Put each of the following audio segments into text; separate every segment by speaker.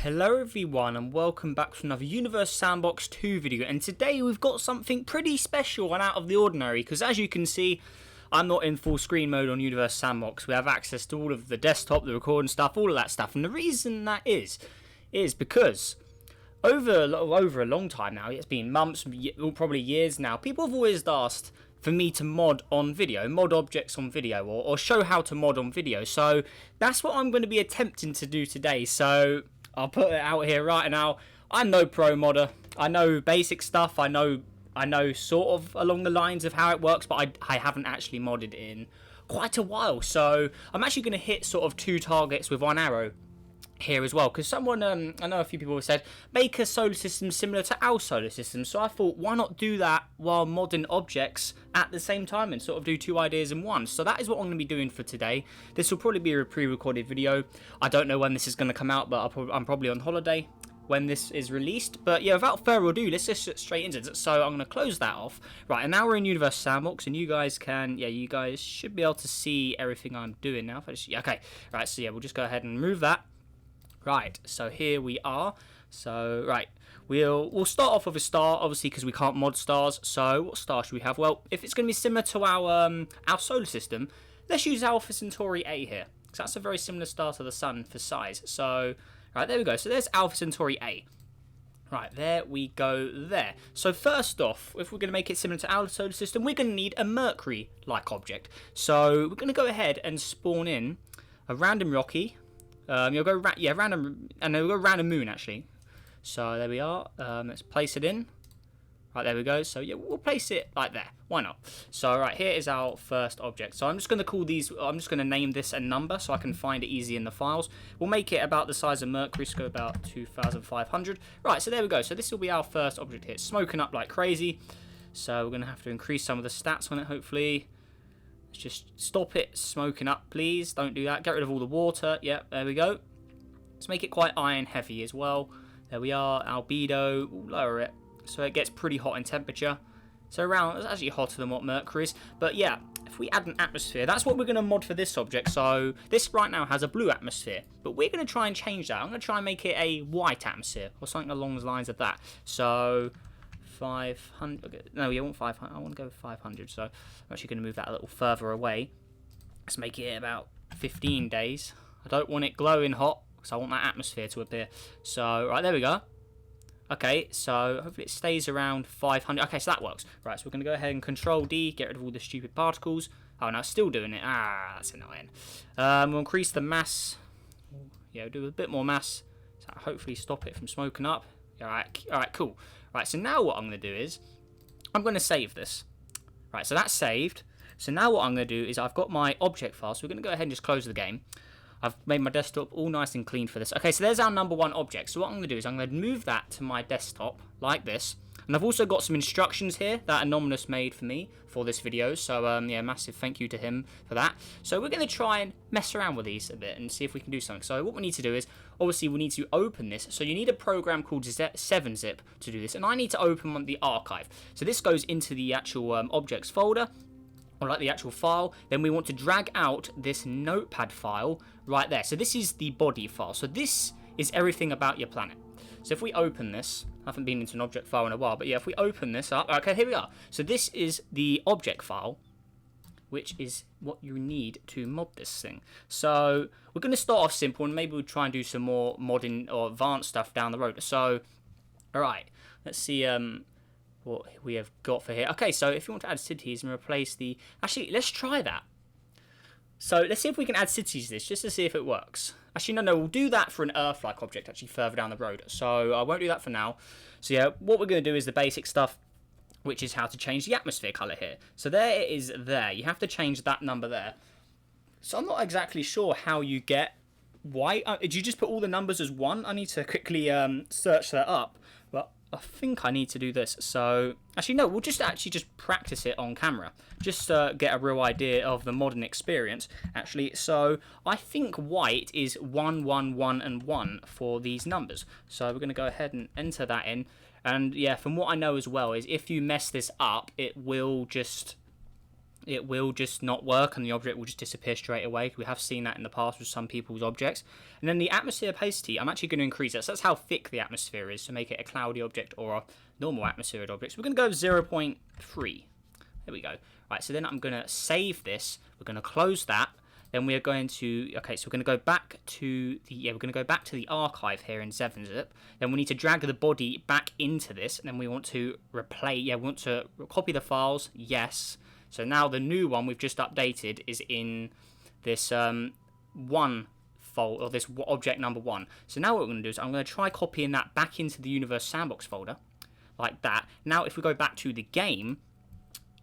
Speaker 1: Hello everyone and welcome back to another Universe Sandbox 2 video, and today we've got something pretty special and out of the ordinary because as you can see I'm not in full screen mode on Universe Sandbox. We have access to all of the desktop, the recording stuff, all of that stuff, and the reason that is because over a long time now, it's been months, probably years now, people have always asked for me to mod on video, mod objects on video, or show how to mod on video. So that's what I'm going to be attempting to do today. So I'll put it out here right now. I'm no pro modder. I know basic stuff. I know sort of along the lines of how it works, but I haven't actually modded in quite a while. So I'm actually going to hit sort of 2 targets with 1 arrow here as well, because someone I know a few people have said make a solar system similar to our solar system, so I thought why not do that while modding objects at the same time and sort of do 2 ideas in one. So that is what I'm going to be doing for today. This will probably be a pre-recorded video. I don't know when this is going to come out, but I'm probably on holiday when this is released. But yeah, without further ado, let's just get straight into it. So I'm going to close that off. Right, and now we're in Universe Sandbox, and you guys should be able to see everything I'm doing now. Okay, right, so yeah, we'll just go ahead and move that. Right, so here we are. So, right, we'll start off with a star, obviously, because we can't mod stars. So, what star should we have? Well, if it's going to be similar to our solar system, let's use Alpha Centauri A here, because that's a very similar star to the Sun for size. So, right, there we go. So, there's Alpha Centauri A. Right, there we go there. So, first off, if we're going to make it similar to our solar system, we're going to need a Mercury-like object. So, we're going to go ahead and spawn in a random Rocky. You'll go random, and then we'll go random moon actually. So there we are. Let's place it in. Right, there we go. So yeah, we'll place it like there. Why not? So right, here is our first object. So I'm just going to call these. I'm just going to name this a number so I can find it easy in the files. We'll make it about the size of Mercury. So go about 2,500. Right. So there we go. So this will be our first object here. It's smoking up like crazy. So we're going to have to increase some of the stats on it. Hopefully. Let's just stop it smoking up, please. Don't do that. Get rid of all the water. Yep, there we go. Let's make it quite iron heavy as well. There we are. Albedo. We'll lower it so it gets pretty hot in temperature. So it's actually hotter than what Mercury is. But yeah, if we add an atmosphere, that's what we're going to mod for this object. So this right now has a blue atmosphere, but we're going to try and change that. I'm going to try and make it a white atmosphere or something along the lines of that. So 500. No, you want 500. I want to go with 500. So I'm actually going to move that a little further away. Let's make it about 15 days. I don't want it glowing hot because I want that atmosphere to appear. So right, there we go. Okay, so hopefully it stays around 500. Okay, so that works. Right, so we're going to go ahead and Control D, get rid of all the stupid particles. Oh, no, it's still doing it. Ah, that's annoying. We'll increase the mass. Yeah, we'll do a bit more mass. So hopefully stop it from smoking up. Alright, cool. Right, so now what I'm going to do is I'm going to save this. Right, so that's saved. So now what I'm going to do is I've got my object file, so we're going to go ahead and just close the game. I've made my desktop all nice and clean for this. Okay, so there's our number 1 object. So what I'm going to do is I'm going to move that to my desktop like this. And I've also got some instructions here that Anonymous made for me for this video. So, yeah, massive thank you to him for that. So we're going to try and mess around with these a bit and see if we can do something. So what we need to do is, obviously, we need to open this. So you need a program called 7-zip to do this. And I need to open the archive. So this goes into the actual objects folder, or like the actual file. Then we want to drag out this notepad file right there. So this is the body file. So this is everything about your planet. So if we open this, I haven't been into an object file in a while, but yeah, if we open this up, okay, here we are. So this is the object file, which is what you need to mod this thing. So we're going to start off simple, and maybe we'll try and do some more modding or advanced stuff down the road. So, all right, let's see what we have got for here. Okay, so if you want to add cities and replace the... Actually, let's try that. So let's see if we can add cities to this, just to see if it works. Actually, no, we'll do that for an Earth-like object, actually, further down the road. So I won't do that for now. So yeah, what we're going to do is the basic stuff, which is how to change the atmosphere colour here. So there it is there. You have to change that number there. So I'm not exactly sure how you get white. Did you just put all the numbers as 1? I need to quickly search that up. But I think I need to do this. So actually, no, we'll just practice it on camera. Just get a real idea of the modern experience, actually. So I think white is 1, 1, 1, and 1 for these numbers. So we're going to go ahead and enter that in. And yeah, from what I know as well is if you mess this up, it will just it will just not work and the object will just disappear straight away. We have seen that in the past with some people's objects. And then the atmosphere opacity, I'm actually going to increase that. So that's how thick the atmosphere is to make it a cloudy object or a normal atmospheric object. So we're going to go with 0.3. There we go. Right, so then I'm going to save this. We're going to close that. Then we are going to, okay, so we're going to go back to the archive here in 7-zip. Then we need to drag the body back into this, and then we want to replay, we want to copy the files, yes. So now the new one we've just updated is in this one folder, or this object number 1. So now what we're going to do is I'm going to try copying that back into the Universe Sandbox folder, like that. Now if we go back to the game,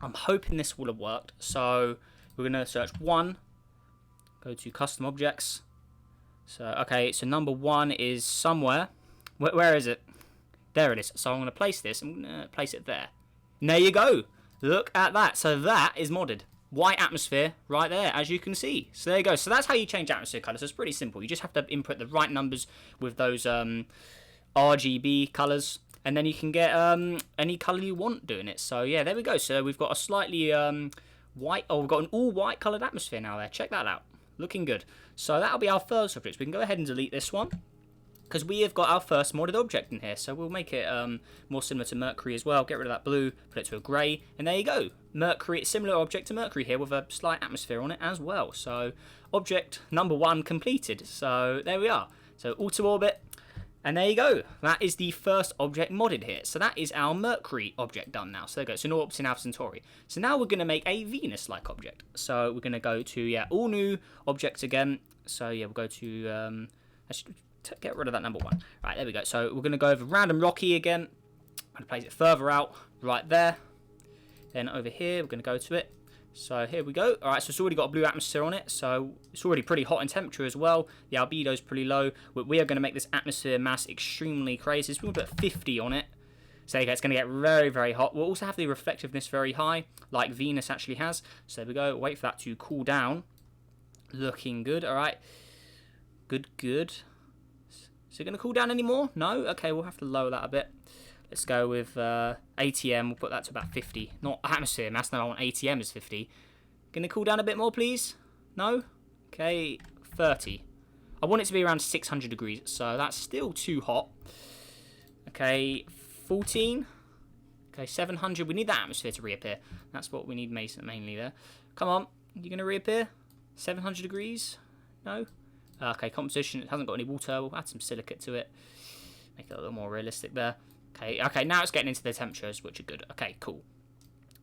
Speaker 1: I'm hoping this will have worked. So we're going to search 1. Go to custom objects. So, okay, so number 1 is somewhere. Where is it? There it is. So I'm going to place this. I'm going to place it there. And there you go. Look at that. So that is modded. White atmosphere right there, as you can see. So there you go. So that's how you change atmosphere colors. So it's pretty simple. You just have to input the right numbers with those RGB colors. And then you can get any color you want doing it. So yeah, there we go. So we've got a slightly white. Oh, we've got an all white colored atmosphere now there. Check that out. Looking good. So that'll be our first object. We can go ahead and delete this one because we have got our first modded object in here. So we'll make it more similar to Mercury as well. Get rid of that blue, put it to a grey, and there you go. Mercury, similar object to Mercury here with a slight atmosphere on it as well. So object number 1 completed. So there we are. So auto orbit. And there you go. That is the first object modded here. So that is our Mercury object done now. So there you go. So no orbiting Alpha Centauri. So now we're going to make a Venus-like object. So we're going to go to, all new objects again. So yeah, we'll go to, actually, get rid of that number 1. Right, there we go. So we're going to go over random Rocky again. I'm going to place it further out, right there. Then over here, we're going to go to it. So here we go. All right, so it's already got a blue atmosphere on it. So it's already pretty hot in temperature as well. The albedo is pretty low. We are going to make this atmosphere mass extremely crazy. So we'll put 50 on it. So it's going to get very, very hot. We'll also have the reflectiveness very high, like Venus actually has. So there we go. Wait for that to cool down. Looking good. All right. Good, good. Is it going to cool down anymore? No? Okay, we'll have to lower that a bit. Let's go with ATM. We'll put that to about 50. Not atmosphere mass. No, I want ATM as 50. Going to cool down a bit more, please? No? Okay, 30. I want it to be around 600 degrees, so that's still too hot. Okay, 14. Okay, 700. We need that atmosphere to reappear. That's what we need mainly there. Come on. You going to reappear? 700 degrees? No? Okay, composition. It hasn't got any water. We'll add some silicate to it. Make it a little more realistic there. Okay, now it's getting into the temperatures, which are good. Okay, cool.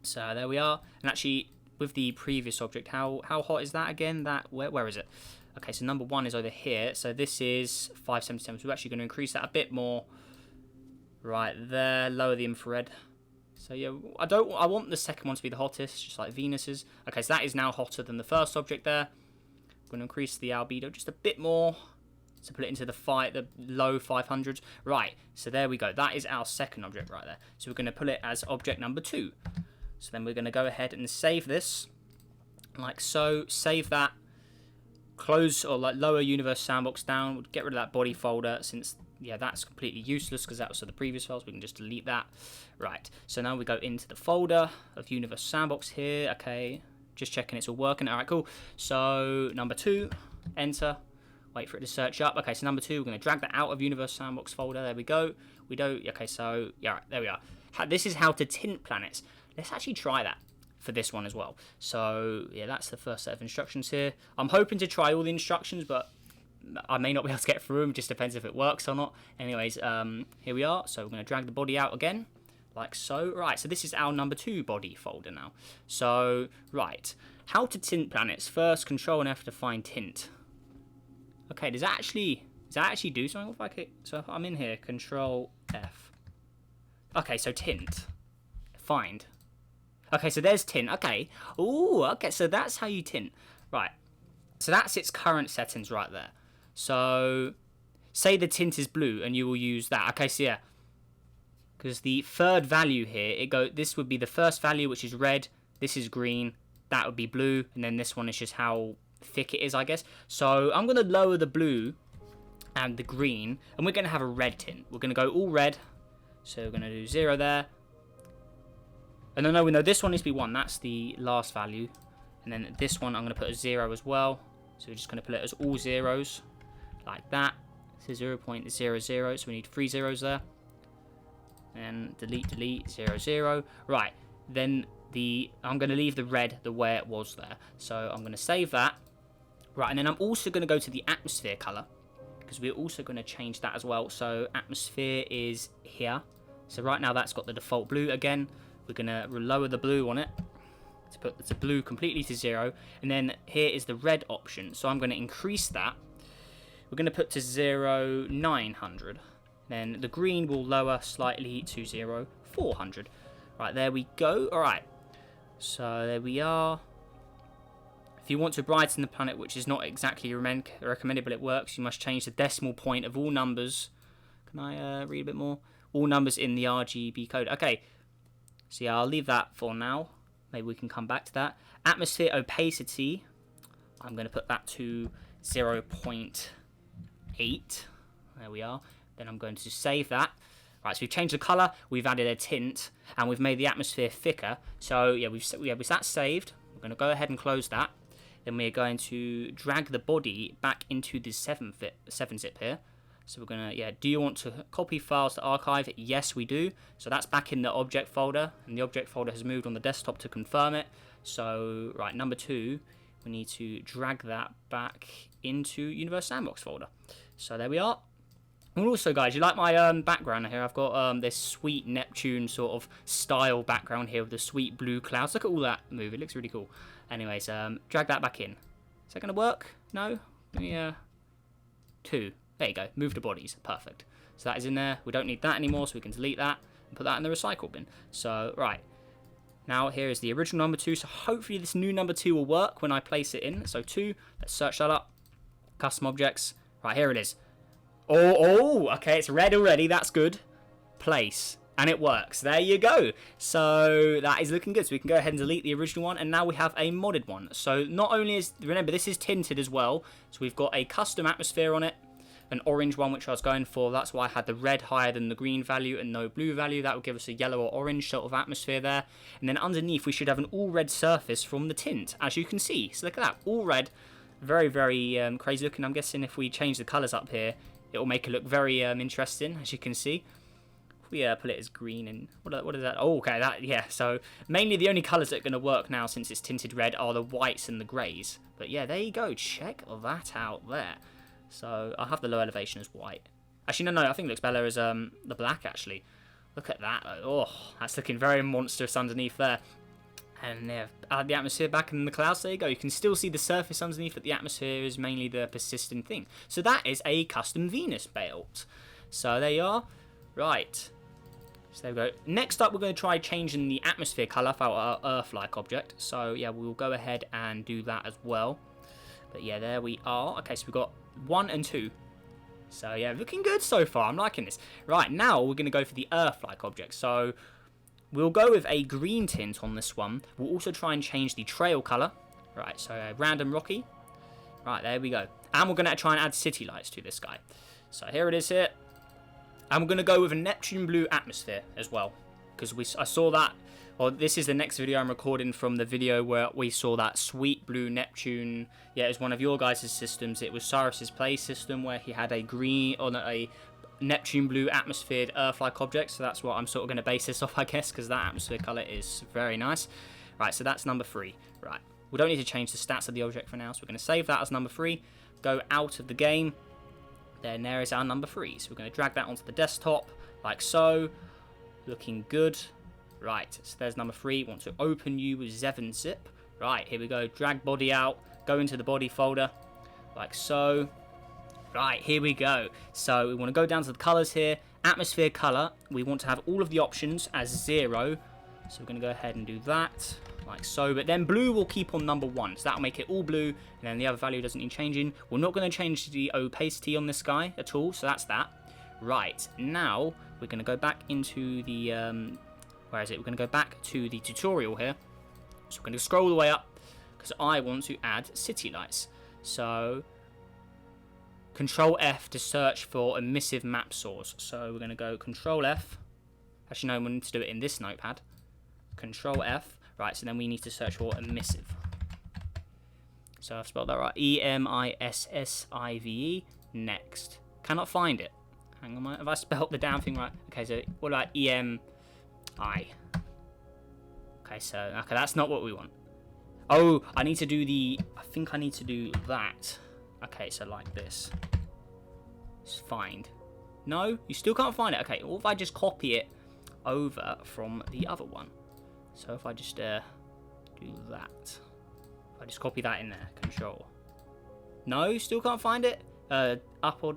Speaker 1: So there we are. And actually, with the previous object, how hot is that again? Where is it? Okay, so number 1 is over here. So this is 577. So we're actually going to increase that a bit more. Right there, lower the infrared. So yeah, I want the second one to be the hottest, just like Venus's. Okay, so that is now hotter than the first object there. I'm going to increase the albedo just a bit more. To put it into the low 500s. Right, so there we go. That is our second object right there. So we're going to put it as object number 2. So then we're going to go ahead and save this. Like so. Save that. Close or lower Universe Sandbox down. We'll get rid of that body folder since, yeah, that's completely useless because that was for the previous files. We can just delete that. Right, so now we go into the folder of Universe Sandbox here. Okay, just checking it's all working. All right, cool. So number 2, enter. Wait for it to search up. Okay, so number 2, we're going to drag that out of Universe Sandbox folder. There we go. Okay, so, yeah, there we are. This is how to tint planets. Let's actually try that for this one as well. So, yeah, that's the first set of instructions here. I'm hoping to try all the instructions, but I may not be able to get through them. It just depends if it works or not. Anyways, here we are. So, we're going to drag the body out again, like so. Right, so this is our number 2 body folder now. So, right, how to tint planets. First, Control and F to find tint. Okay, does that actually do something? If I click, so if I'm in here, Control F. Okay, so tint. Find. Okay, so there's tint. Okay. Ooh, okay, so that's how you tint. Right. So that's its current settings right there. So, say the tint is blue and you will use that. Okay, so yeah. Because the third value here, this would be the first value, which is red. This is green. That would be blue. And then this one is just how thick it is, I guess. So I'm going to lower the blue and the green, and we're going to have a red tint. We're going to go all red, so we're going to do 0 there. And no, no, this one needs to be 1. That's the last value. And then this one I'm going to put a 0 as well. So we're just going to put it as all zeros. Like that. So 0.00. So we need 3 zeros there. And delete, delete, 0, 0. Right. Then I'm going to leave the red the way it was there. So I'm going to save that. Right. And then I'm also going to go to the atmosphere color, because we're also going to change that as well. So atmosphere is here. So right now that's got the default blue again. We're going to lower the blue on it to put the blue completely to 0. And then here is the red option. So I'm going to increase that. We're going to put to 0,900. Then the green will lower slightly to 0,400. Right, there we go. All right. So there we are. If you want to brighten the planet, which is not exactly recommended, but it works, you must change the decimal point of all numbers. Can I read a bit more? All numbers in the RGB code. Okay. So yeah, I'll leave that for now. Maybe we can come back to that. Atmosphere opacity, I'm going to put that to 0.8. There we are. Then I'm going to save that. Right, so we've changed the colour, we've added a tint, and we've made the atmosphere thicker. So yeah, with that saved, we're going to go ahead and close that. Then we're going to drag the body back into the 7-zip here. So we're going to, yeah, do you want to copy files to archive? Yes, we do. So that's back in the object folder, and the object folder has moved on the desktop to confirm it. So, right, number 2, we need to drag that back into Universe Sandbox folder. So there we are. And also, guys, you like my background here? I've got this sweet Neptune sort of style background here with the sweet blue clouds. Look at all that move. It looks really cool. Anyways, drag that back in. Is that going to work? No? Let me, 2. There you go. Move the bodies. Perfect. So that is in there. We don't need that anymore, so we can delete that and put that in the recycle bin. So, right. Now, here is the original number 2. So, hopefully, this new number 2 will work when I place it in. So, 2. Let's search that up. Custom objects. Right, here it is. Oh, okay. It's red already. That's good. Place. And it works. There you go. So, that is looking good. So, we can go ahead and delete the original one. And now we have a modded one. So, not only is... Remember, this is tinted as well. So, we've got a custom atmosphere on it. An orange one, which I was going for. That's why I had the red higher than the green value and no blue value. That would give us a yellow or orange sort of atmosphere there. And then underneath, we should have an all red surface from the tint, as you can see. So look at that, all red. Very, very crazy looking. I'm guessing if we change the colours up here, it will make it look very interesting, as you can see. If we put it as green and what is that? Oh, okay, that, yeah. So mainly the only colours that are going to work now, since it's tinted red, are the whites and the greys. But yeah, there you go. Check that out there. So I'll have the low elevation as white. Actually, no, I think it looks better as the black, actually. Look at that. Oh, that's looking very monstrous underneath there. And yeah, add the atmosphere back in the clouds. There you go. You can still see the surface underneath, but the atmosphere is mainly the persistent thing. So that is a custom Venus built. So there you are. Right. So there we go. Next up, we're going to try changing the atmosphere colour for our Earth-like object. So yeah, we'll go ahead and do that as well. But yeah, there we are. Okay, so we've got 1 and 2. So yeah, looking good so far. I'm liking this. Right, now we're going to go for the Earth-like object. So we'll go with a green tint on this one. We'll also try and change the trail colour. Right, so random rocky. Right, there we go. And we're going to try and add city lights to this guy. So here it is here. And we're going to go with a Neptune blue atmosphere as well. Because I saw that. Well, this is the next video I'm recording from the video where we saw that sweet blue Neptune. Yeah, it was one of your guys' systems. It was Cyrus's play system where he had a green, or a Neptune blue atmosphered Earth-like object. So that's what I'm sort of going to base this off, I guess, because that atmosphere colour is very nice. Right, so that's number 3. Right, we don't need to change the stats of the object for now, so we're going to save that as number 3. Go out of the game. Then there is our number 3. So we're going to drag that onto the desktop, like so. Looking good. Right, so there's number 3. Want to open you with 7-zip. Right, here we go. Drag body out. Go into the body folder, like so. Right, here we go. So we want to go down to the colours here. Atmosphere colour. We want to have all of the options as 0. So we're going to go ahead and do that, like so. But then blue will keep on number 1. So that'll make it all blue. And then the other value doesn't need changing. We're not going to change the opacity on this guy at all. So that's that. Right, now we're going to go back into the... where is it? We're going to go back to the tutorial here. So we're going to scroll all the way up because I want to add city lights. So Control F to search for emissive map source. So we're going to go Control F. Actually, no, we need to do it in this notepad. Control F. Right, so then we need to search for emissive. So I've spelled that right. E-M-I-S-S-I-V-E. Next. Cannot find it. Hang on, have I spelled the damn thing right? Okay, so what about E-M-I? Okay, so okay, that's not what we want. Oh, I need to do the... I think I need to do that. Okay, so like this. Just find. No, you still can't find it. Okay, or if I just copy it over from the other one. So if I just do that. If I just copy that in there. Control. No, still can't find it. Up or...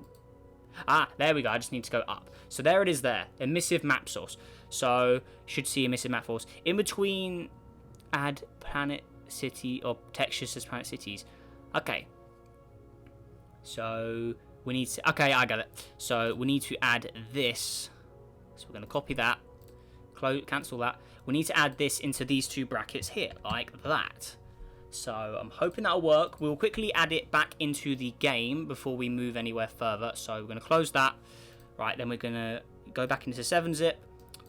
Speaker 1: Ah, there we go. I just need to go up. So there it is there. Emissive map source. So, should see emissive map source. In between, add planet, city, or textures as planet cities. Okay. So, we need to... Okay, I got it. So, we need to add this. So, we're going to copy that. Cancel that. We need to add this into these two brackets here. Like that. So, I'm hoping that'll work. We'll quickly add it back into the game before we move anywhere further. So, we're going to close that. Right, then we're going to go back into 7-zip.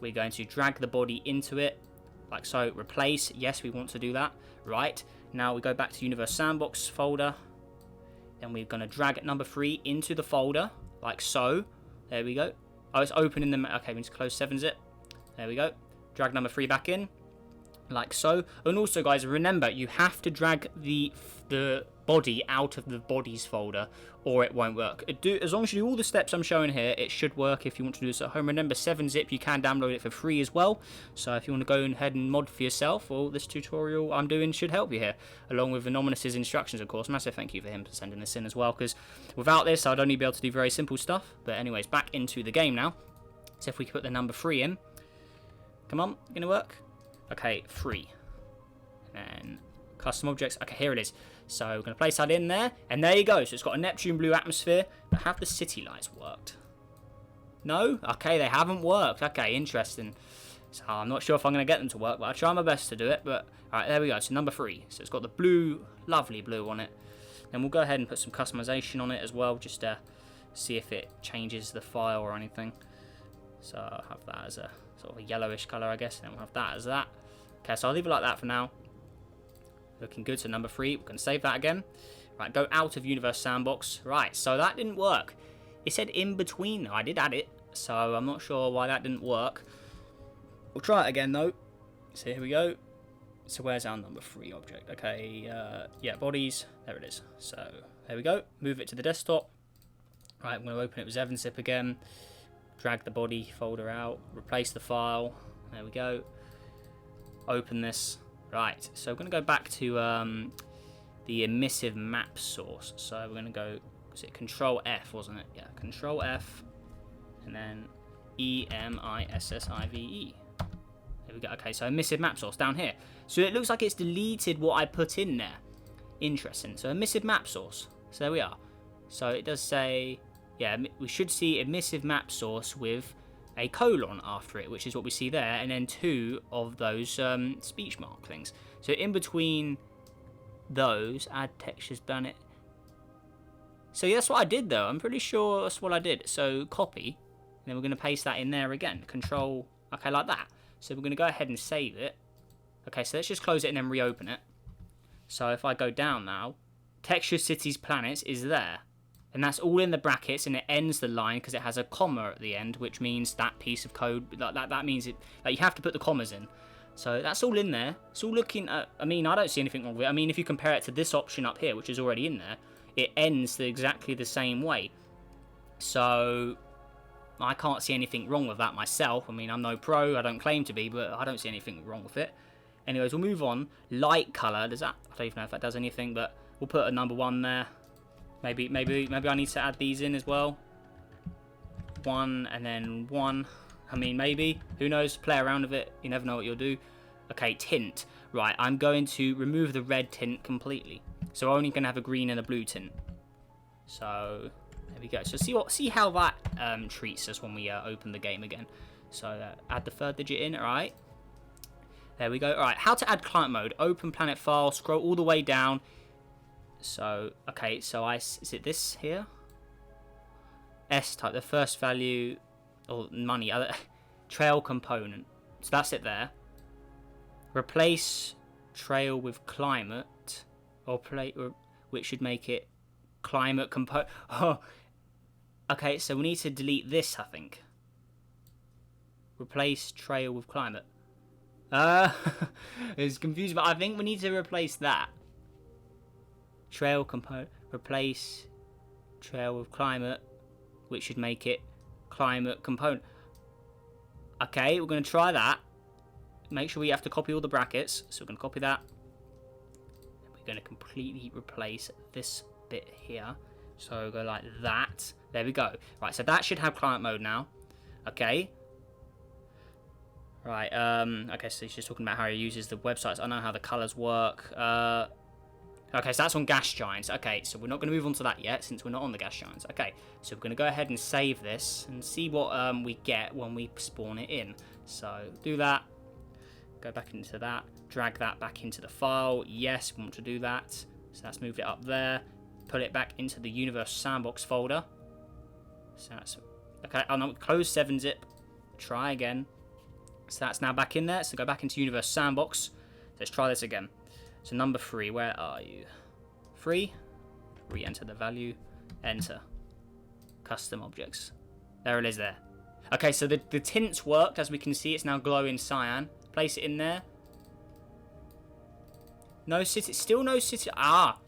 Speaker 1: We're going to drag the body into it. Like so. Replace. Yes, we want to do that. Right. Now, we go back to Universe Sandbox folder. Then we're going to drag number 3 into the folder. Like so. There we go. Oh, it's open in the... Okay, we need to close 7-zip. There we go. Drag number 3 back in. Like so. And also, guys, remember, you have to drag the body out of the bodies folder or it won't work. As long as you do all the steps I'm showing here, it should work if you want to do this at home. Remember, 7-zip, you can download it for free as well. So if you want to go ahead and mod for yourself, well, this tutorial I'm doing should help you here, along with Anonymous's instructions, of course. Massive thank you for him for sending this in as well, because without this, I'd only be able to do very simple stuff. But anyways, back into the game now. So if we can put the number 3 in. Come on, gonna work? Okay, 3. And custom objects. Okay, here it is. So we're going to place that in there. And there you go. So it's got a Neptune blue atmosphere. But have the city lights worked? No? Okay, they haven't worked. Okay, interesting. So I'm not sure if I'm going to get them to work. But I'll try my best to do it. But alright, there we go. So number 3. So it's got the blue, lovely blue on it. Then we'll go ahead and put some customization on it as well. Just to see if it changes the file or anything. So I'll have that as a sort of a yellowish colour, I guess. And then we'll have that as that. Okay, so I'll leave it like that for now. Looking good. So number 3, we're going to save that again. Right, go out of Universe Sandbox. Right, so that didn't work. It said in between. I did add it, so I'm not sure why that didn't work. We'll try it again though. So here we go. So where's our number 3 object? Okay, yeah, bodies. There it is. So there we go. Move it to the desktop. Right, I'm going to open it with 7-zip again. Drag the body folder out. Replace the file. There we go. Open this. Right, so we're going to go back to the emissive map source. So we're going to go, was it Control F, wasn't it? Yeah, Control F, and then E-M-I-S-S-I-V-E. There we go. Okay, so emissive map source down here. So it looks like it's deleted what I put in there. Interesting. So emissive map source. So there we are. So it does say, yeah, we should see emissive map source with a colon after it, which is what we see there, and then 2 of those speech mark things. So in between those, add textures, planet. So yeah, that's what I did though. I'm pretty sure that's what I did. So copy, and then we're going to paste that in there again. Control, okay, like that. So we're going to go ahead and save it. Okay, so let's just close it and then reopen it. So if I go down now, texture, cities, planets is there. And that's all in the brackets, and it ends the line because it has a comma at the end, which means that piece of code, that means it, like, you have to put the commas in. So that's all in there. It's all looking at, I mean, I don't see anything wrong with it. I mean, if you compare it to this option up here, which is already in there, it ends exactly the same way. So I can't see anything wrong with that myself. I mean, I'm no pro, I don't claim to be, but I don't see anything wrong with it. Anyways, we'll move on. Light color, does that, I don't even know if that does anything, but we'll put a number 1 there. Maybe I need to add these in as well. 1 and then 1. I mean, maybe. Who knows? Play around with it. You never know what you'll do. Okay, tint. Right, I'm going to remove the red tint completely. So we're only going to have a green and a blue tint. So there we go. So see how that treats us when we open the game again. So add the 3rd digit in. All right. There we go. All right. How to add client mode? Open planet file. Scroll all the way down. So, okay, so is it this here? S type, the first value, or money, trail component. So that's it there. Replace trail with climate, which should make it climate component. Oh, okay. So we need to delete this, I think. Replace trail with climate. It's confusing, but I think we need to replace that. Trail component. Replace trail with climate, which should make it climate component. Okay, we're going to try that. Make sure we have to copy all the brackets. So we're going to copy that. And we're going to completely replace this bit here. So go like that. There we go. Right, so that should have climate mode now. Okay. Right, okay, so he's just talking about how he uses the websites. I know how the colours work. Okay, so that's on gas giants. Okay, so we're not going to move on to that yet since we're not on the gas giants. Okay, so we're going to go ahead and save this and see what we get when we spawn it in. So do that. Go back into that. Drag that back into the file. Yes, we want to do that. So that's moved it up there. Put it back into the Universe Sandbox folder. So that's... Okay, I'll now close 7-zip. Try again. So that's now back in there. So go back into Universe Sandbox. Let's try this again. So number 3, where are you? 3. Re-enter the value. Enter. Custom objects. There it is there. Okay, so the tints worked. As we can see, it's now glowing cyan. Place it in there. No city. Still no city. Ah!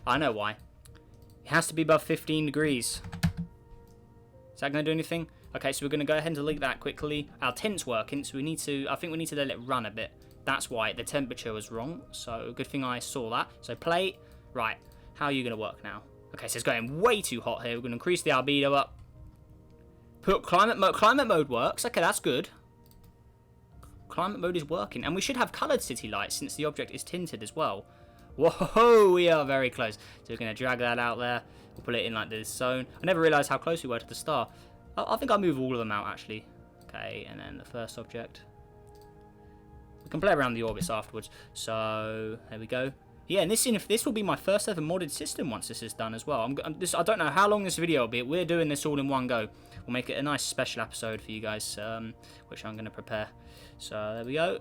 Speaker 1: I know why. It has to be above 15 degrees. Is that going to do anything? Okay, so we're going to go ahead and delete that quickly. Our tint's working, so we need to... I think we need to let it run a bit. That's why the temperature was wrong. So good thing I saw that. So play. Right. How are you going to work now? Okay, so it's going way too hot here. We're going to increase the albedo up. Put climate mode. Climate mode works. Okay, that's good. Climate mode is working. And we should have coloured city lights since the object is tinted as well. Whoa, we are very close. So we're going to drag that out there. We'll put it in like this zone. I never realised how close we were to the star. I think I'll move all of them out actually. Okay, and then the first object. We can play around the orbits afterwards. So there we go. Yeah, and this will be my first ever modded system once this is done as well. I don't know how long this video will be. We're doing this all in one go. We'll make it a nice special episode for you guys, which I'm going to prepare. So there we go.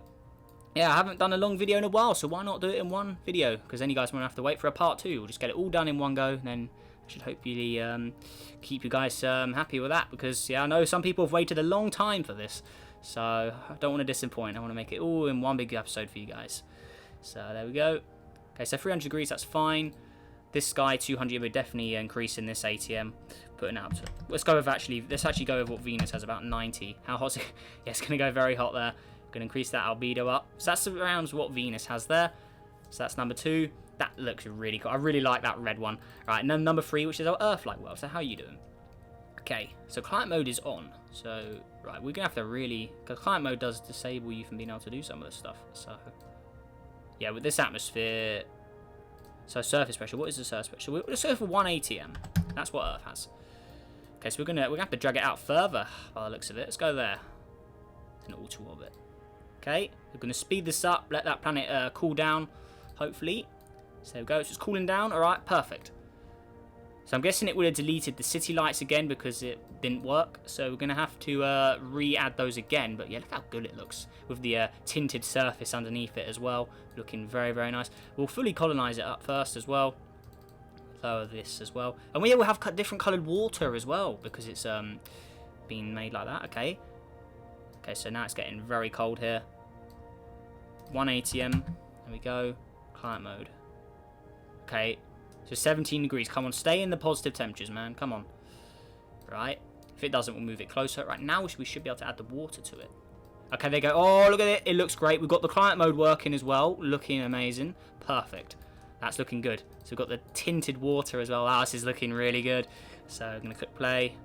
Speaker 1: Yeah, I haven't done a long video in a while, so why not do it in one video? Because then you guys won't have to wait for a part 2. We'll just get it all done in one go, and then I should hopefully keep you guys happy with that. Because, yeah, I know some people have waited a long time for this. So I don't want to disappoint. I want to make it all in one big episode for you guys. So there we go. Okay, so 300 degrees, that's fine. This guy, 200, we're definitely increasing this ATM. Putting out. Let's actually go with what Venus has, about 90. How hot is it? Yeah, it's going to go very hot there. Going to increase that albedo up. So that's around what Venus has there. So that's number 2. That looks really cool. I really like that red one. All right, and then number 3, which is our Earth-like world. So how are you doing? Okay, so climate mode is on. So, right, we're going to have to really... Because climate mode does disable you from being able to do some of this stuff. So, yeah, with this atmosphere... So, surface pressure. What is the surface pressure? Let's go for 1 ATM. That's what Earth has. Okay, so we're gonna have to drag it out further by the looks of it. Let's go there. It's an auto orbit. Okay, we're going to speed this up. Let that planet cool down, hopefully. So there we go. It's just cooling down. All right, perfect. So I'm guessing it would have deleted the city lights again because it didn't work. So we're going to have to re-add those again. But yeah, look how good it looks with the tinted surface underneath it as well. Looking very, very nice. We'll fully colonize it up first as well. Lower this as well. And we will have different coloured water as well because it's been made like that. Okay. Okay, so now it's getting very cold here. 1 ATM. There we go. Climate mode. Okay. So 17 degrees. Come on, stay in the positive temperatures, man. Come on. Right. If it doesn't, we'll move it closer. Right, now we should be able to add the water to it. Okay, there you go. Oh, look at it. It looks great. We've got the climate mode working as well. Looking amazing. Perfect. That's looking good. So we've got the tinted water as well. Wow, this is looking really good. So I'm going to click play.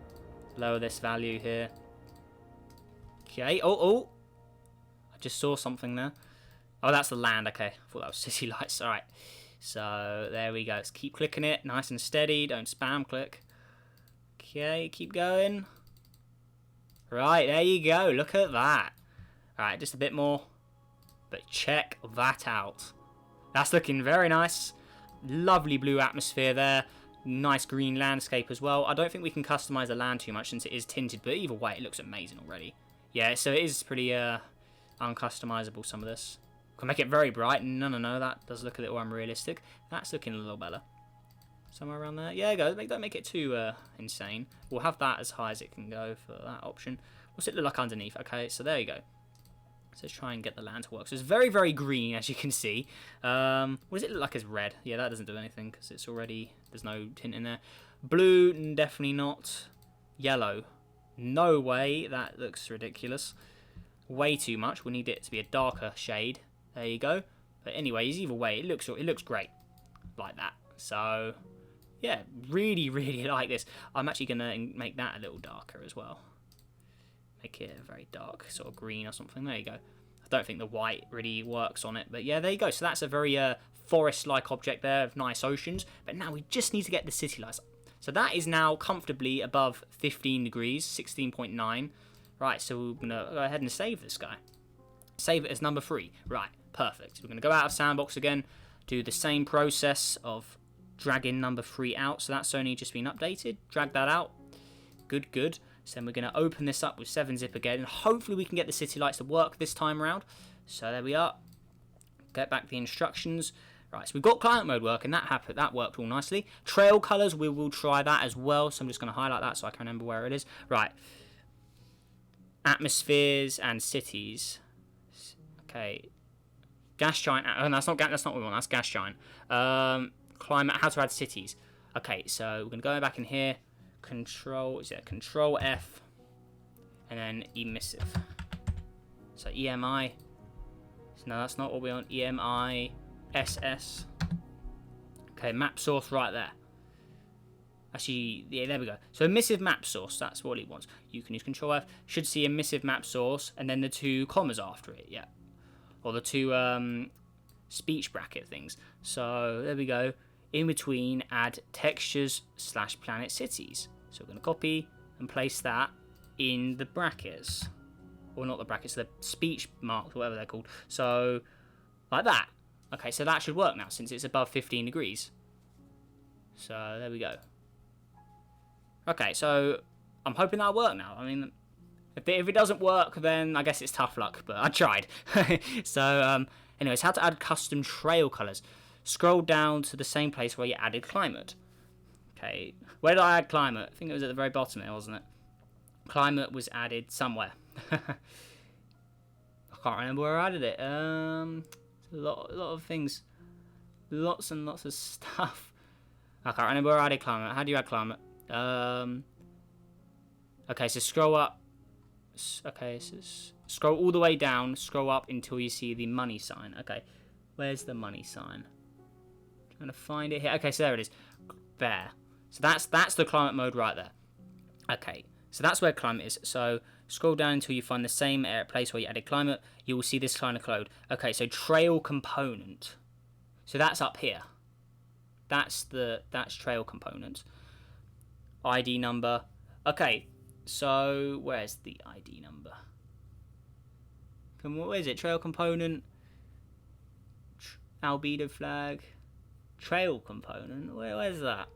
Speaker 1: Lower this value here. Okay. Oh. I just saw something there. Oh, that's the land. Okay. I thought that was city lights. All right. So there we go. Let's keep clicking it. Nice and steady. Don't spam click. Okay. Keep going. Right. There you go. Look at that. All right. Just a bit more. But check that out. That's looking very nice. Lovely blue atmosphere there. Nice green landscape as well. I don't think we can customize the land too much since it is tinted. But either way, it looks amazing already. Yeah, so it is pretty uncustomizable, some of this. Can make it very bright. No, that does look a little unrealistic. That's looking a little better. Somewhere around there. Yeah, go. Don't make it too insane. We'll have that as high as it can go for that option. What's it look like underneath? Okay, so there you go. So let's try and get the land to work. So it's very, very green, as you can see. What does it look like as red? Yeah, that doesn't do anything because it's already... There's no tint in there. Blue, definitely not. Yellow. No way. That looks ridiculous. Way too much. We need it to be a darker shade. There you go. But anyways, either way, it looks great. Like that. So... Yeah, really, really like this. I'm actually going to make that a little darker as well. Make it a very dark, sort of green or something. There you go. I don't think the white really works on it. But yeah, there you go. So that's a very forest-like object there of nice oceans. But now we just need to get the city lights up. So that is now comfortably above 15 degrees, 16.9. Right, so we're going to go ahead and save this guy. Save it as number 3. Right, perfect. We're going to go out of Sandbox again. Do the same process of... dragging number 3 out, so that's only just been updated. Drag that out. Good. So then we're going to open this up with 7-zip again, and hopefully we can get the city lights to work this time around. So there we are. Get back the instructions. Right, so we've got climate mode working. That worked all nicely. Trail colors, we will try that as well. So I'm just going to highlight that so I can remember where it is. Right. Atmospheres and cities. Okay. Gas giant. Oh, that's not what we want. That's gas giant. Climate, how to add cities. Okay, so we're going to go back in here. Control F. And then emissive. So EMI. No, that's not what we want. EMI SS. Okay, map source right there. Actually, yeah, there we go. So emissive map source, that's what he wants. You can use Control F. Should see emissive map source and then the 2 commas after it, yeah. Or the 2 speech bracket things. So there we go. In between, add textures / planet cities. So we're going to copy and place that in the brackets. Or not the brackets, the speech marks, whatever they're called. So, like that. Okay, so that should work now, since it's above 15 degrees. So, there we go. Okay, so, I'm hoping that'll work now. I mean, if it doesn't work, then I guess it's tough luck, but I tried. So, anyways, how to add custom trail colours. Scroll down to the same place where you added climate. Okay, where did I add climate? I think it was at the very bottom there, wasn't it? Climate was added somewhere. I can't remember where I added it. A lot of things. Lots and lots of stuff. I can't remember where I added climate. How do you add climate? Okay, so scroll up. Okay, so scroll all the way down. Scroll up until you see the money sign. Okay, where's the money sign? Trying to find it here. Okay, so there it is. There. So that's the climate mode right there. Okay, so that's where climate is. So scroll down until you find the same place where you added climate. You will see this kind of code. Okay, so trail component. So that's up here. That's trail component. ID number. Okay, so where's the ID number? Where is it? Trail component. Albedo flag. Trail component. Where's that?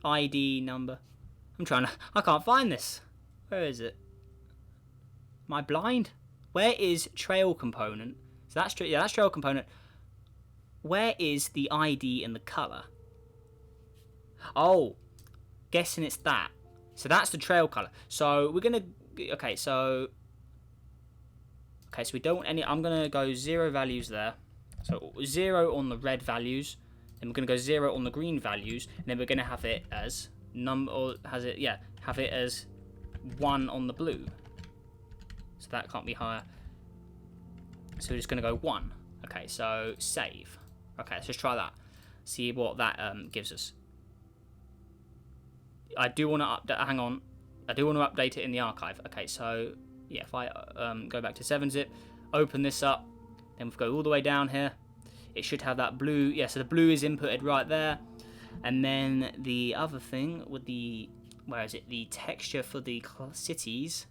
Speaker 1: ID number. I can't find this. Where is it? Am I blind? Where is trail component? So that's trail component. Where is the ID and the color? Oh, guessing it's that. So that's the trail color. So we're gonna. Okay, so we don't want any. I'm gonna go 0 values there. So 0 on the red values. Then we're gonna go 0 on the green values, and then we're gonna have it as have it as 1 on the blue. So that can't be higher. So we're just gonna go 1. Okay, so save. Okay, let's just try that. See what that gives us. I do want to update. Hang on, I do want to update it in the archive. Okay, so yeah, if I go back to 7-zip, open this up, then we go all the way down here. It should have that blue. Yeah, so the blue is inputted right there, and then the other thing with the the texture for the cities,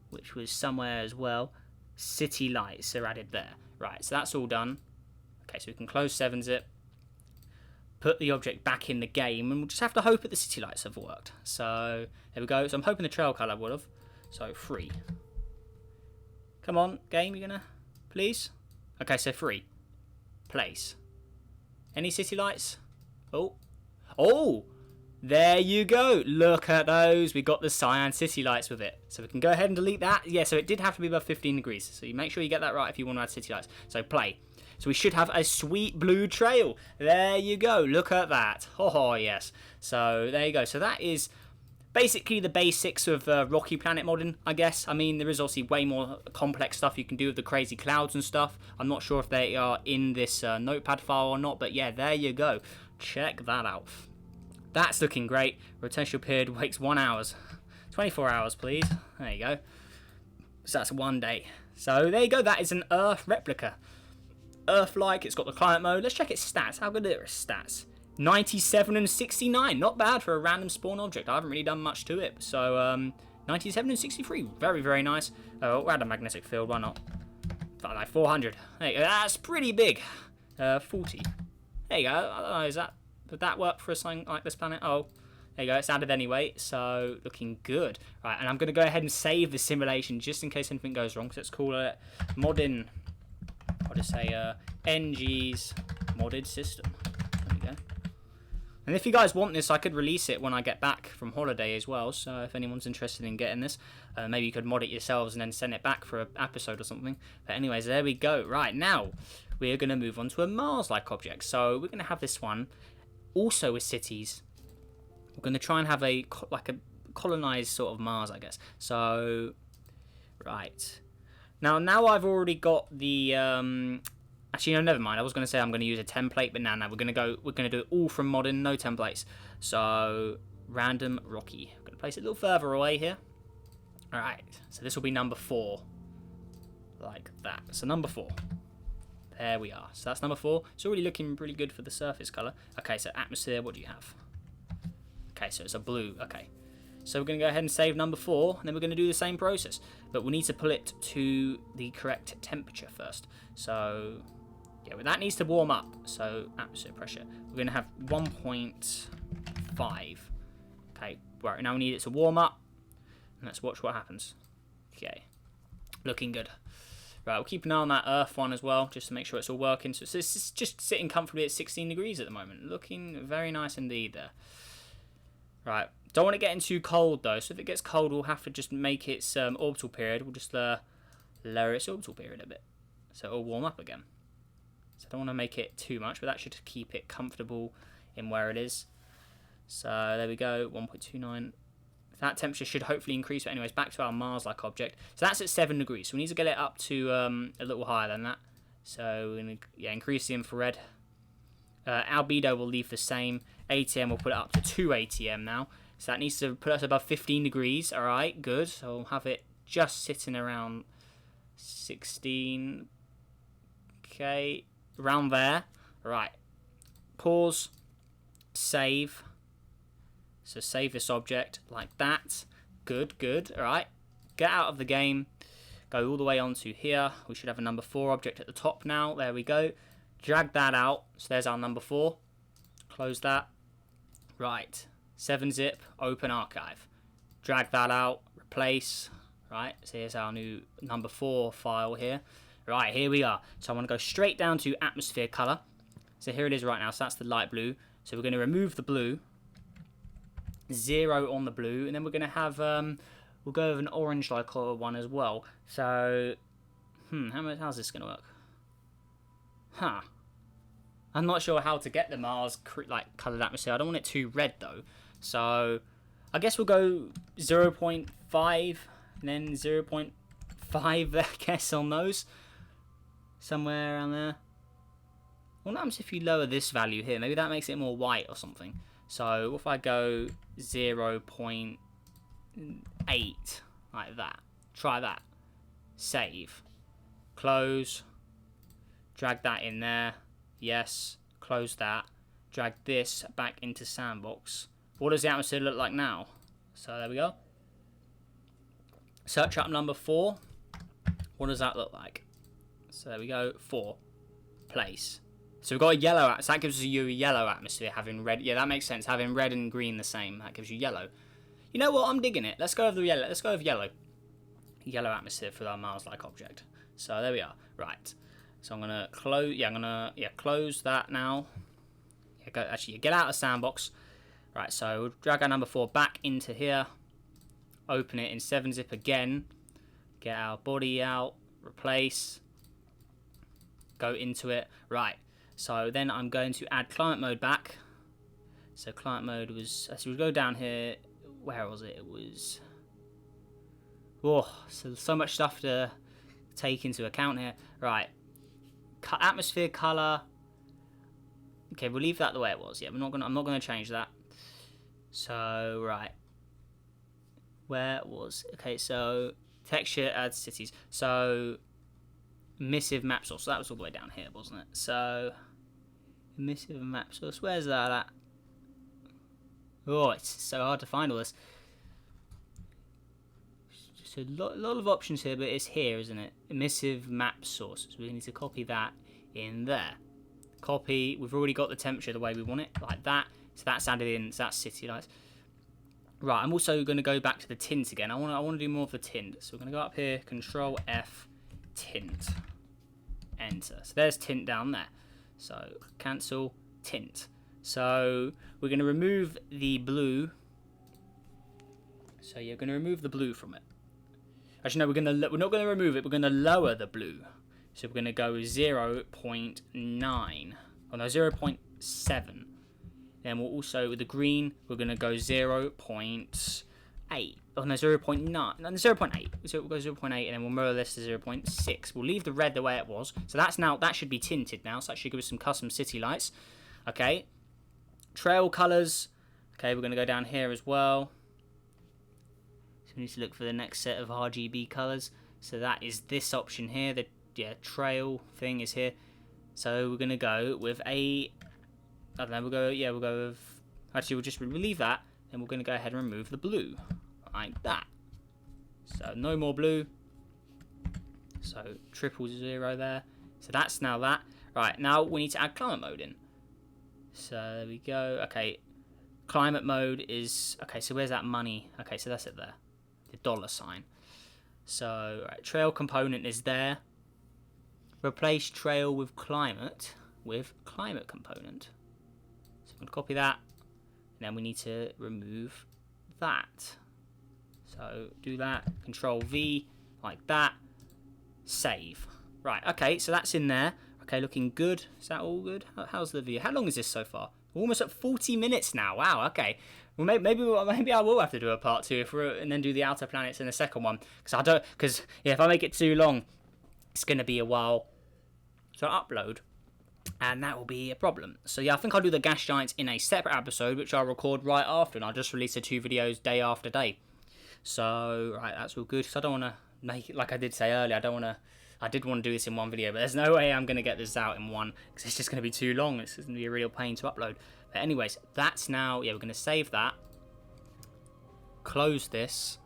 Speaker 1: which was somewhere as well. City lights are added there. Right, so that's all done. Okay, so we can close 7-zip, put the object back in the game, and we'll just have to hope that the city lights have worked. So there we go. So I'm hoping the trail color would have. So 3. Come on, game, you're gonna please. Okay, so 3. Place. Any city lights? Oh. Oh! There you go. Look at those. We got the cyan city lights with it. So we can go ahead and delete that. Yeah, so it did have to be above 15 degrees. So you make sure you get that right if you want to add city lights. So play. So we should have a sweet blue trail. There you go. Look at that. Oh, yes. So there you go. So that is basically the basics of Rocky Planet modding, I guess. I mean, there is obviously way more complex stuff you can do with the crazy clouds and stuff. I'm not sure if they are in this notepad file or not, but yeah, there you go. Check that out. That's looking great. Rotational period wakes 1 hour. 24 hours, please. There you go. So that's 1 day. So there you go. That is an Earth replica. Earth-like. It's got the climate mode. Let's check its stats. How good are its stats? 97 and 69. Not bad for a random spawn object. I haven't really done much to it. So 97 and 63. Very, very nice. We'll add a magnetic field. Why not? Like 400. There you go. That's pretty big. 40. There you go. I don't know. Would that work for something like this planet? Oh, there you go. It's added anyway. So looking good. Right, and I'm going to go ahead and save the simulation just in case anything goes wrong. So let's call it modding. I'll just say NG's modded system. There we go. And if you guys want this, I could release it when I get back from holiday as well. So if anyone's interested in getting this, maybe you could mod it yourselves and then send it back for an episode or something. But anyways, there we go. Right, now we're going to move on to a Mars-like object. So we're going to have this one also with cities. We're going to try and have a colonized sort of Mars, I guess. So, right. Now I've already got the actually no, never mind. I was going to say I'm going to use a template, but now we're going to do it all from modern, no templates. So random Rocky. I'm going to place it a little further away here. All right. So this will be number 4, like that. So number 4. There we are. So that's number 4. It's already looking really good for the surface color. Okay. So atmosphere. What do you have? Okay. So it's a blue. Okay. So we're going to go ahead and save number 4, and then we're going to do the same process. But we need to pull it to the correct temperature first. So, yeah, well, that needs to warm up. So, atmosphere pressure. We're going to have 1.5. Okay, right, now we need it to warm up. And let's watch what happens. Okay, looking good. Right, we'll keep an eye on that Earth one as well, just to make sure it's all working. So it's just sitting comfortably at 16 degrees at the moment. Looking very nice indeed there. Right. Don't want it getting too cold though, so if it gets cold we'll have to just make its orbital period. We'll just lower its orbital period a bit, so it'll warm up again. So I don't want to make it too much, but that should keep it comfortable in where it is. So there we go, 1.29. That temperature should hopefully increase, but anyways, back to our Mars-like object. So that's at 7 degrees, so we need to get it up to a little higher than that. So we're going to increase the infrared. Albedo will leave the same. ATM will put it up to 2 ATM now. So that needs to put us above 15 degrees. All right, good. So we'll have it just sitting around 16. Okay, around there. All right. Pause. Save. So save this object like that. Good, good. All right. Get out of the game. Go all the way onto here. We should have a number 4 object at the top now. There we go. Drag that out. So there's our number 4. Close that. Right. 7-zip, open archive. Drag that out, replace. Right, so here's our new number 4 file here. Right, here we are. So I want to go straight down to atmosphere color. So here it is right now. So that's the light blue. So we're going to remove the blue. 0 on the blue. And then we're going to have, we'll go with an orange-like one as well. So, how's this going to work? Huh. I'm not sure how to get the Mars coloured atmosphere. I don't want it too red though. So I guess we'll go 0.5 and then 0.5 I guess on those. Somewhere around there. What happens if you lower this value here? Maybe that makes it more white or something. So if I go 0.8 like that. Try that. Save. Close. Drag that in there. Yes, close that. Drag this back into Sandbox. What does the atmosphere look like now? So there we go. Search up number 4. What does that look like? So there we go. 4. Place. So we've got a yellow. So that gives you a yellow atmosphere. Having red. Yeah, that makes sense. Having red and green the same. That gives you yellow. You know what? I'm digging it. Let's go with the yellow. Let's go with yellow. Yellow atmosphere for our Mars-like object. So there we are. Right. So I'm gonna close. Yeah, I'm gonna close that now. Yeah, actually get out of Sandbox. Right. So we'll drag our number 4 back into here. Open it in 7-zip again. Get our body out. Replace. Go into it. Right. So then I'm going to add climate mode back. So climate mode was. So we'll go down here. Where was it? It was. Oh, so much stuff to take into account here. Right. Atmosphere color. Okay, we'll leave that the way it was. Yeah, I'm not gonna change that. So right. Where was? Okay, so texture add cities. So emissive map source. So that was all the way down here, wasn't it? So emissive map source. Where's that at? Oh, it's so hard to find all this. Just a lot of options here, but it's here, isn't it? Emissive map source. So we need to copy that in there. Copy. We've already got the temperature the way we want it, like that. So that's added in. So that's city lights. Right. I'm also going to go back to the tint again. I want to do more of the tint. So we're going to go up here. Control F, tint. Enter. So there's tint down there. So cancel tint. So we're going to remove the blue. So you're going to remove the blue from it. Actually, no, we're not going to remove it. We're going to lower the blue. So we're going to go 0.9. Oh no, 0.7. Then we'll also, with the green, we're going to go 0.8. Oh no, 0.9. No, 0.8. So we'll go 0.8 and then we'll mirror this to 0.6. We'll leave the red the way it was. So that's now, that should be tinted now. So that should give us some custom city lights. Okay. Trail colors. Okay, we're going to go down here as well. So we need to look for the next set of RGB colors. So that is this option here. The trail thing is here. So we're going to go with a, I don't know, we'll go with, actually we'll just leave that. And we're going to go ahead and remove the blue. Like that. So no more blue. So 000 there. So that's now that. Right, now we need to add climate mode in. So there we go. Okay, climate mode is, okay, so where's that money? Okay, so that's it there, the $sign. So right, trail component is there. Replace trail with climate component. So I'm going to copy that, and then we need to remove that. So do that, Control V, like that, save. Right, okay, so that's in there. Okay, looking good. Is that all good? How's the video? How long is this so far? We're almost at 40 minutes now. Wow, okay. Well, maybe I will have to do a part 2 and then do the outer planets in the second one. Because if I make it too long, it's going to be a while to upload. And that will be a problem. So yeah, I think I'll do the gas giants in a separate episode, which I'll record right after. And I'll just release the 2 videos day after day. So, right, that's all good. Because I don't want to make it, like I did say earlier, I did want to do this in one video, but there's no way I'm going to get this out in one, because it's just going to be too long. It's going to be a real pain to upload. But anyways, that's now, we're going to save that. Close this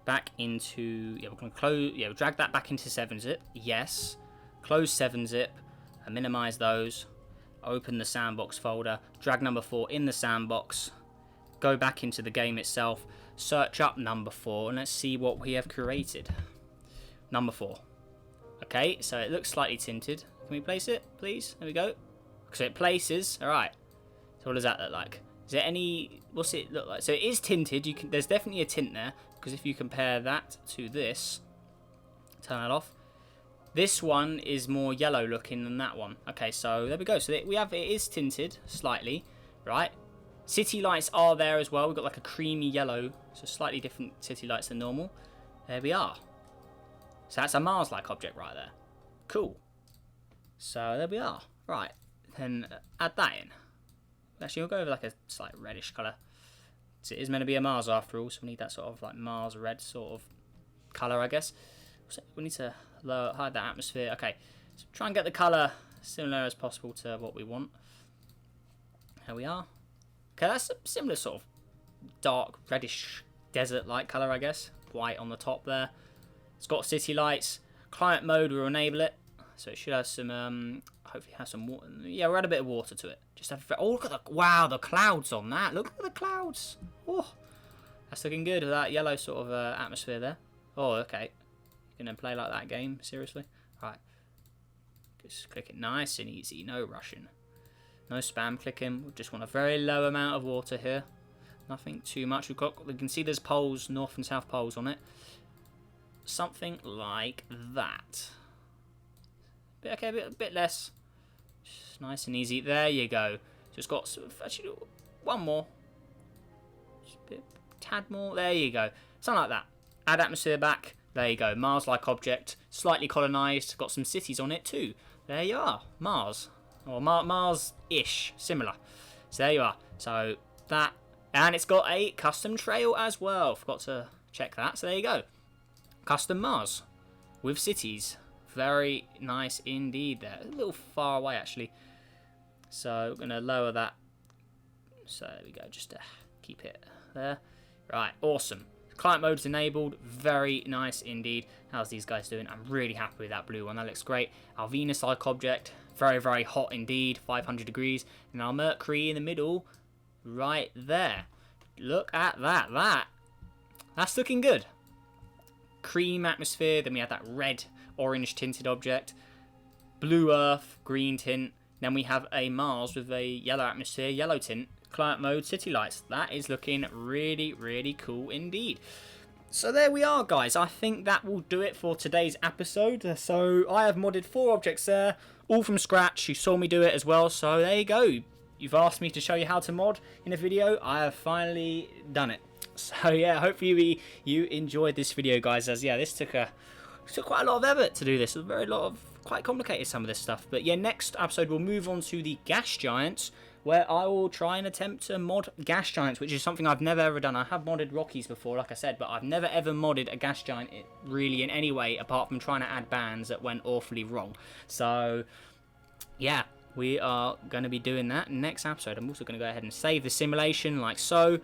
Speaker 1: back into, we're going to close, drag that back into 7-zip. Yes. Close 7-zip, and minimize those. Open the Sandbox folder. Drag number 4 in the Sandbox. Go back into the game itself. Search up number 4, and let's see what we have created. Number 4. Okay, so it looks slightly tinted. Can we place it, please? There we go. So it places. All right. So what does that look like? Is there any? What's it look like? So it is tinted. There's definitely a tint there, because if you compare that to this, turn that off. This one is more yellow looking than that one. Okay, so there we go. So it is tinted slightly, right? City lights are there as well. We've got like a creamy yellow, so slightly different city lights than normal. There we are. So that's a Mars-like object right there. Cool. So there we are. Right. Then add that in. Actually, we'll go over like a slight reddish colour. So it is meant to be a Mars after all, so we need that sort of like Mars red sort of colour, I guess. So we need to hide that atmosphere. Okay. So try and get the colour similar as possible to what we want. There we are. Okay, that's a similar sort of dark reddish desert-like colour, I guess. White on the top there. It's got city lights. Climate mode will enable it. So it should have some, hopefully have some water. Yeah, we'll add a bit of water to it. Just have, oh, look at the clouds on that. Look at the clouds. Oh, that's looking good with that yellow sort of atmosphere there. Oh, okay. gonna play like that game, seriously. Right, just click it nice and easy, no rushing, no spam clicking. We just want a very low amount of water here, nothing too much. We can see there's poles, north and south poles on it, something like that. Okay, a bit less, just nice and easy. There you go. Just got actually one more, just a bit, tad more. There you go, something like that. Add atmosphere back. There you go. Mars-like object, slightly colonized. Got some cities on it too. There you are, Mars, or Mars-ish, similar. So there you are. So that, and it's got a custom trail as well. Forgot to check that. So there you go. Custom Mars with cities. Very nice indeed. There, a little far away actually. So we're gonna lower that. So there we go. Just to keep it there. Right. Awesome. Client mode's enabled. Very nice indeed. How's these guys doing? I'm really happy with that blue one. That looks great. Our Venus-like object. Very, very hot indeed. 500 degrees. And our Mercury in the middle. Right there. Look at that. That's looking good. Cream atmosphere. Then we have that red, orange tinted object. Blue Earth, green tint. Then we have a Mars with a yellow atmosphere, yellow tint. Client mode, city lights. That is looking really, really cool indeed. So there we are, guys. I think that will do it for today's episode. So I have modded 4 objects there, all from scratch. You saw me do it as well. So there you go. You've asked me to show you how to mod in a video. I have finally done it. So yeah, hopefully you enjoyed this video, guys. As yeah, this took quite a lot of effort to do this. It was quite complicated, some of this stuff. But yeah, next episode we'll move on to the gas giants, where I will try and attempt to mod gas giants, which is something I've never ever done. I have modded Rockies before, like I said, but I've never ever modded a gas giant really in any way, apart from trying to add bands that went awfully wrong. So yeah, we are going to be doing that next episode. I'm also going to go ahead and save the simulation like so,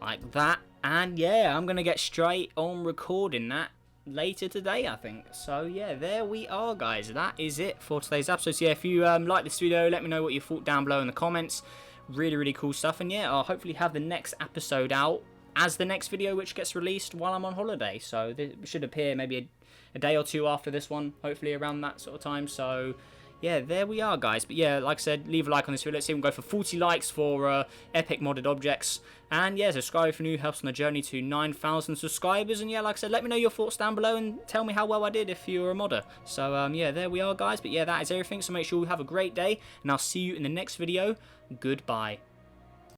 Speaker 1: like that, and yeah, I'm going to get straight on recording that later today, I think. So yeah, there we are, guys. That is it for today's episode. So yeah, if you like this video, let me know what you thought down below in the comments. Really, really cool stuff. And yeah, I'll hopefully have the next episode out as the next video, which gets released while I'm on holiday. So this should appear maybe a day or two after this one, hopefully around that sort of time. So yeah, there we are, guys. But yeah, like I said, leave a like on this video. Let's see if we can go for 40 likes for epic modded objects. And yeah, subscribe if you're new. Helps on the journey to 9,000 subscribers. And yeah, like I said, let me know your thoughts down below and tell me how well I did if you're a modder. So yeah, there we are, guys. But yeah, that is everything. So make sure you have a great day, and I'll see you in the next video. Goodbye.